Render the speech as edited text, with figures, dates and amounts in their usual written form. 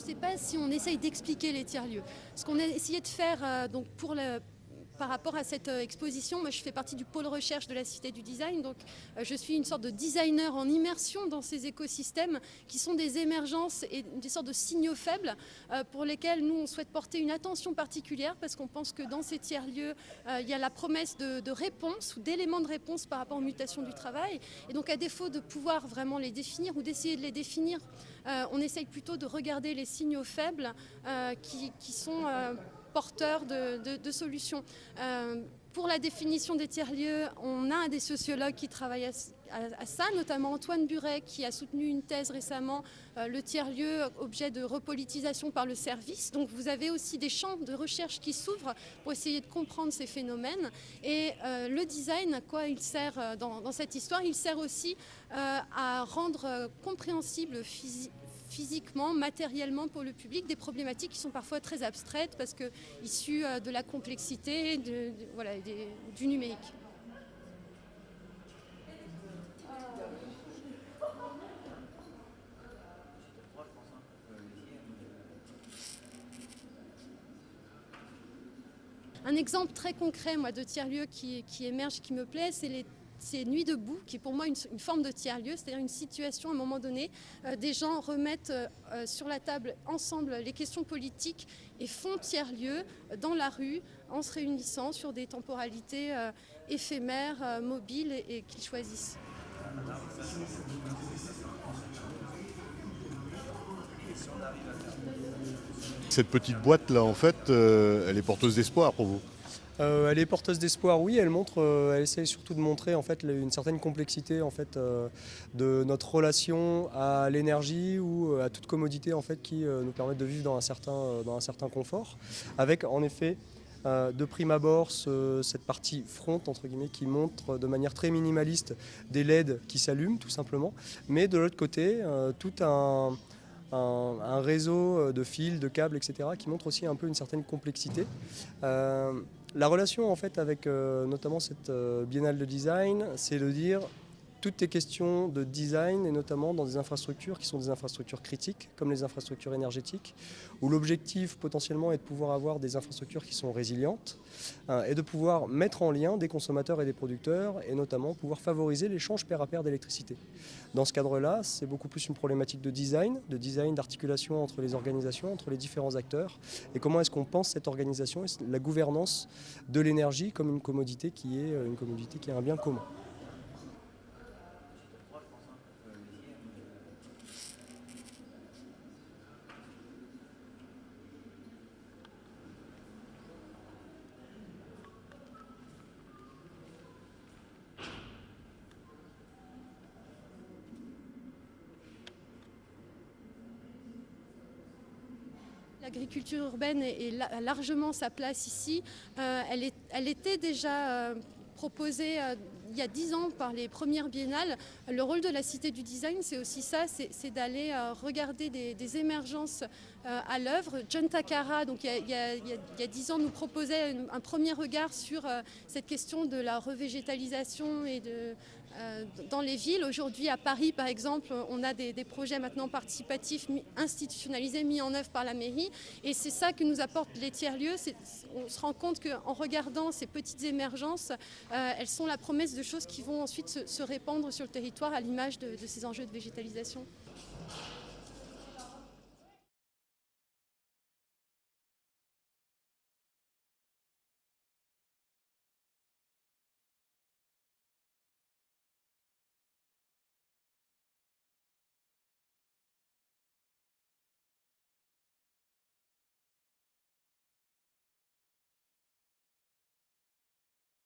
sais pas si on essaye d'expliquer les tiers-lieux. Ce qu'on a essayé de faire par rapport à cette exposition, moi je fais partie du pôle recherche de la Cité du Design, donc je suis une sorte de designer en immersion dans ces écosystèmes qui sont des émergences et des sortes de signaux faibles pour lesquels nous on souhaite porter une attention particulière parce qu'on pense que dans ces tiers-lieux il y a la promesse de réponse ou d'éléments de réponse par rapport aux mutations du travail, et donc à défaut de pouvoir vraiment les définir ou d'essayer de les définir, on essaye plutôt de regarder les signaux faibles qui sont porteurs de solutions. Pour la définition des tiers-lieux, on a un des sociologues qui travaille à ça, notamment Antoine Buret, qui a soutenu une thèse récemment, le tiers-lieu, objet de repolitisation par le service. Donc vous avez aussi des champs de recherche qui s'ouvrent pour essayer de comprendre ces phénomènes. Et le design, à quoi il sert dans cette histoire? Il sert aussi à rendre compréhensible physiquement, matériellement pour le public, des problématiques qui sont parfois très abstraites parce que issues de la complexité, du numérique. Un exemple très concret de tiers-lieu qui émerge, qui me plaît, c'est Nuit debout, qui est pour moi une forme de tiers-lieu, c'est-à-dire une situation à un moment donné, des gens remettent sur la table ensemble les questions politiques et font tiers-lieu dans la rue en se réunissant sur des temporalités éphémères, mobiles et qu'ils choisissent. Cette petite boîte là, en fait, elle est porteuse d'espoir pour vous. Elle est porteuse d'espoir, oui. Elle essaie surtout de montrer en fait une certaine complexité en fait de notre relation à l'énergie ou à toute commodité en fait qui nous permettent de vivre dans un certain confort, avec en effet de prime abord cette partie front entre guillemets qui montre de manière très minimaliste des LED qui s'allument tout simplement, mais de l'autre côté tout un réseau de fils, de câbles, etc. qui montre aussi un peu une certaine complexité. La relation en fait avec notamment cette biennale de design, c'est de dire toutes les questions de design et notamment dans des infrastructures qui sont des infrastructures critiques comme les infrastructures énergétiques où l'objectif potentiellement est de pouvoir avoir des infrastructures qui sont résilientes et de pouvoir mettre en lien des consommateurs et des producteurs et notamment pouvoir favoriser l'échange pair à pair d'électricité. Dans ce cadre-là, c'est beaucoup plus une problématique de design d'articulation entre les organisations, entre les différents acteurs et comment est-ce qu'on pense cette organisation et la gouvernance de l'énergie comme une commodité qui est un bien commun. L'agriculture urbaine a largement sa place ici. Elle était déjà proposée il y a 10 ans par les premières biennales. Le rôle de la Cité du Design, c'est aussi ça, c'est d'aller regarder des émergences à l'œuvre. John Takara, donc, il y a 10 ans, nous proposait un premier regard sur cette question de la revégétalisation et dans les villes. Aujourd'hui, à Paris, par exemple, on a des projets maintenant participatifs, institutionnalisés, mis en œuvre par la mairie. Et c'est ça que nous apportent les tiers-lieux. On se rend compte qu'en regardant ces petites émergences, elles sont la promesse de choses qui vont ensuite se répandre sur le territoire à l'image de ces enjeux de végétalisation.